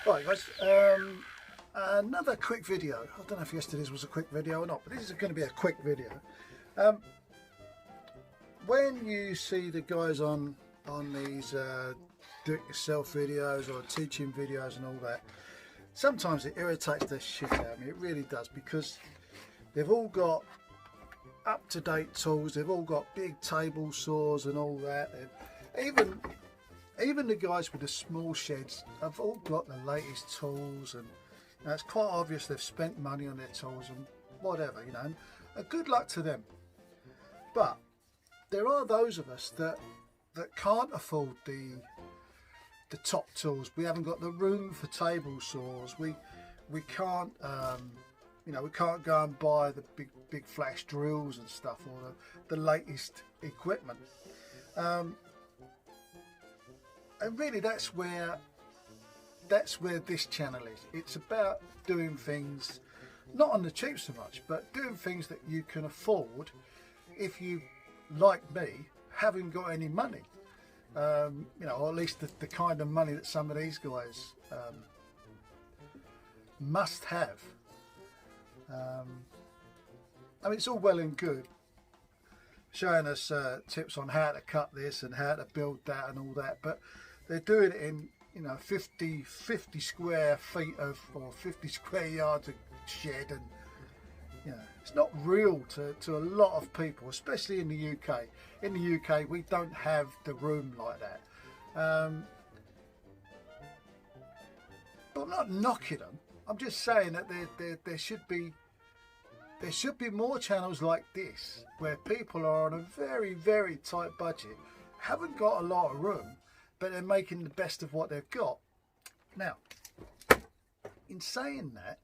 Right guys, another quick video. I don't know if yesterday's was a quick video or not, but this is going to be a quick video. When you see the guys on these do-it-yourself videos or teaching videos and all that, sometimes it irritates the shit out of me. It really does, because they've all got up-to-date tools. They've all got big table saws and all that. Even the guys with the small sheds have all got the latest tools, and you know, it's quite obvious they've spent money on their tools and whatever, you know, and good luck to them. But there are those of us that can't afford the top tools. We haven't got the room for table saws. We can't you know, we can't go and buy the big flash drills and stuff, or the latest equipment. And really that's where this channel is. It's about doing things not on the cheap so much, but doing things that you can afford if you, like me, haven't got any money. You know, or at least the kind of money that some of these guys must have. I mean, it's all well and good showing us tips on how to cut this and how to build that and all that, but they're doing it in, you know, 50 square feet of, or 50 square yards of shed, and you know, it's not real to a lot of people, especially in the UK. In the UK, we don't have the room like that. But I'm not knocking them. I'm just saying that there should be more channels like this, where people are on a very, very tight budget, haven't got a lot of room, but they're making the best of what they've got. Now, in saying that,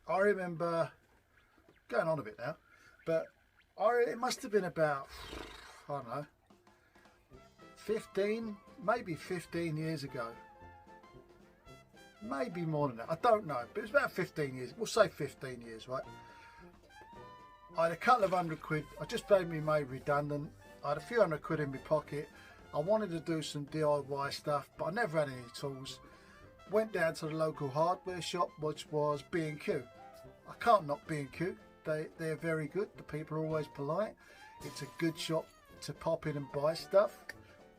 I remember, going on a bit now, but it must have been about, I don't know, 15, maybe 15 years ago. Maybe more than that, I don't know, but it was about 15 years, we'll say 15 years, right? I had a couple of £100. I just made me made redundant. I had a few £100 in my pocket. I wanted to do some DIY stuff, but I never had any tools. Went down to the local hardware shop, which was B&Q. I can't knock B&Q. They're very good. The people are always polite. It's a good shop to pop in and buy stuff.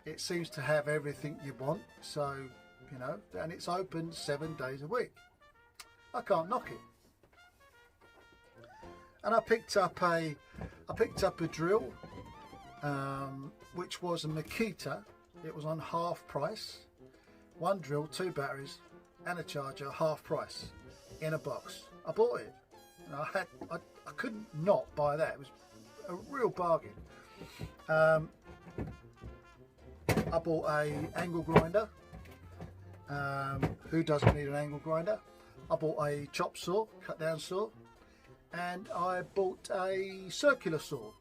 It seems to have everything you want, so you know, and it's open 7 days a week. I can't knock it. And I picked up a drill, which was a Makita. It was on half price. One drill, 2 batteries, and a charger, half price, in a box. I bought it, and I couldn't not buy that. It was a real bargain. I bought a angle grinder. Who doesn't need an angle grinder? I bought a chop saw, cut down saw, and I bought a circular saw.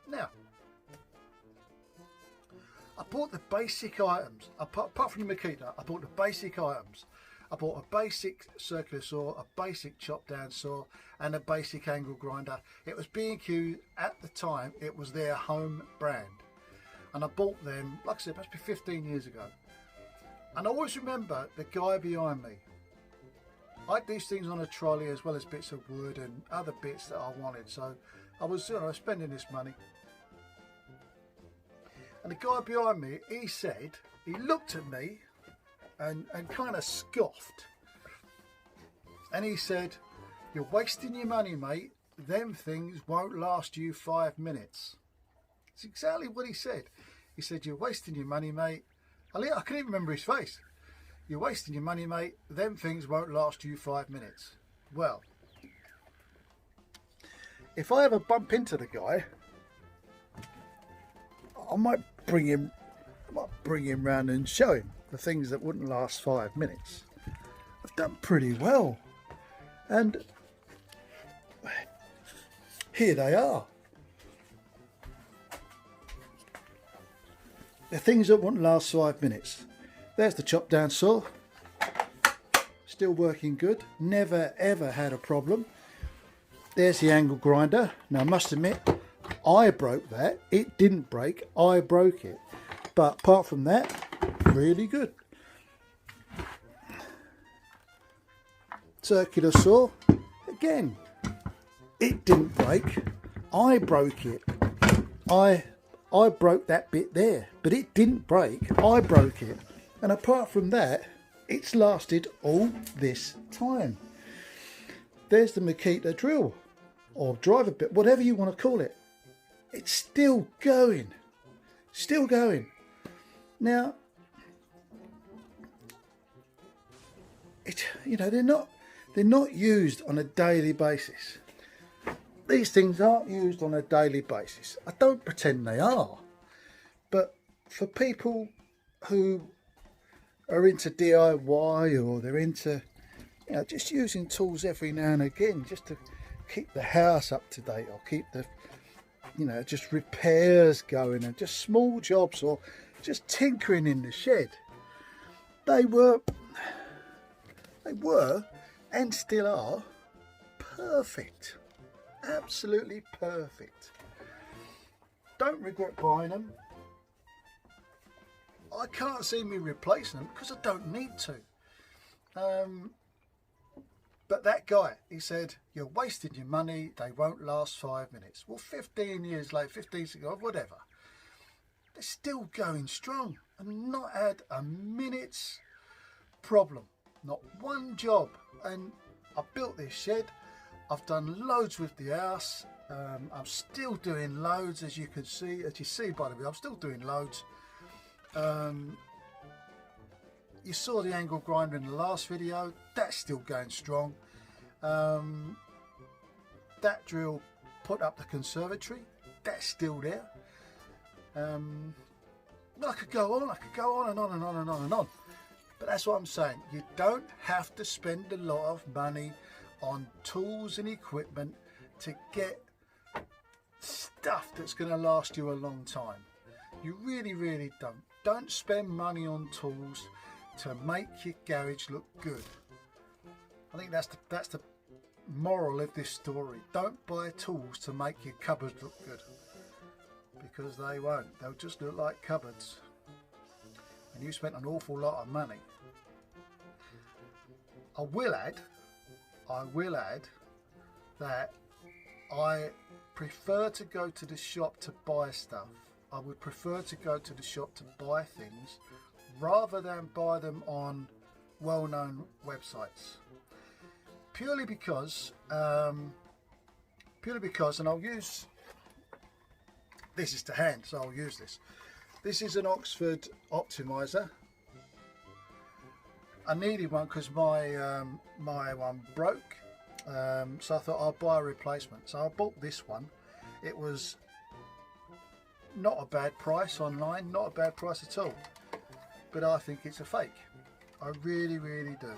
Now, I bought the basic items. Apart from the Makita, I bought the basic items. I bought a basic circular saw, a basic chop down saw, and a basic angle grinder. It was B&Q at the time. It was their home brand, and I bought them, like I said, must be 15 years ago. And I always remember the guy behind me. I had these things on a trolley, as well as bits of wood and other bits that I wanted. So I was, you know, spending this money. And the guy behind me, he looked at me and kind of scoffed. And he said, "You're wasting your money, mate. Them things won't last you 5 minutes." It's exactly what he said. He said, "You're wasting your money, mate." I can even remember his face. "You're wasting your money, mate. Them things won't last you 5 minutes. Well, if I ever bump into the guy, I might bring him round and show him the things that wouldn't last 5 minutes. I've done pretty well, and here they are. The things that wouldn't last 5 minutes. There's the chop down saw, still working good, never ever had a problem. There's the angle grinder. Now I must admit, I broke that. It didn't break, I broke it. But apart from that, really good. circular saw. Again, it didn't break. I broke it. I broke that bit there, but it didn't break. I broke it. And apart from that, it's lasted all this time. There's the Makita drill, or driver bit, whatever you want to call it. It's still going. Still going. Now, they're not used on a daily basis. These things aren't used on a daily basis. I don't pretend they are. But for people who are into DIY, or they're into just using tools every now and again just to keep the house up to date, or keep the just repairs going, and just small jobs, or just tinkering in the shed, they were and still are perfect. Absolutely perfect. Don't regret buying them. I can't see me replacing them because I don't need to. But that guy, he said, you're wasting your money, they won't last 5 minutes. Well, 15 years later, 15 years ago, whatever, they're still going strong and not had a minute's problem. Not one job. And I built this shed. I've done loads with the house. I'm still doing loads, as you see by the way. I'm still doing loads. You saw the angle grinder in the last video. That's still going strong. That drill put up the conservatory. That's still there. I could go on and on and on and on and on. But that's what I'm saying. You don't have to spend a lot of money on tools and equipment to get stuff that's going to last you a long time. You really, really don't. Don't spend money on tools to make your garage look good. I think that's the moral of this story. Don't buy tools to make your cupboards look good, because they won't. They'll just look like cupboards, and you spent an awful lot of money. I will add that I prefer to go to the shop to buy stuff. I would prefer to go to the shop to buy things rather than buy them on well-known websites. Purely because, and I'll use, this is to hand, so I'll use this. This is an Oxford optimizer. I needed one because my one broke, so I thought I'll buy a replacement. So I bought this one. It was not a bad price online, not a bad price at all, but I think it's a fake. I really, really do.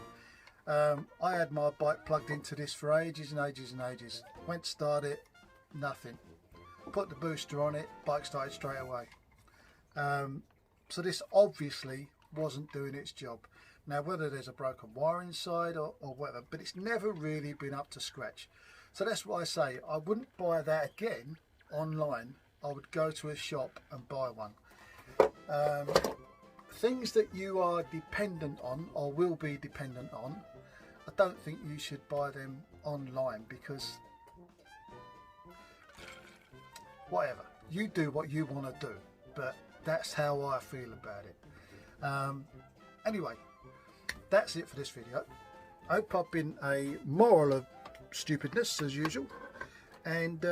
I had my bike plugged into this for ages and ages and ages. Went to start it, nothing. Put the booster on it, bike started straight away. So this obviously wasn't doing its job. Now, whether there's a broken wire inside or whatever, but it's never really been up to scratch. So that's why I say I wouldn't buy that again online. I would go to a shop and buy one. Things that you are dependent on, or will be dependent on, I don't think you should buy them online, because whatever, you do what you want to do, but that's how I feel about it. Anyway, that's it for this video. I hope I've been a moral of stupidness as usual, and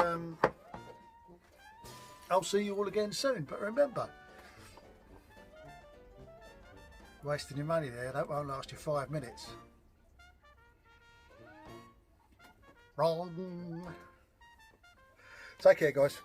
I'll see you all again soon. But remember, wasting your money there, that won't last you 5 minutes. Wrong. Take care, guys.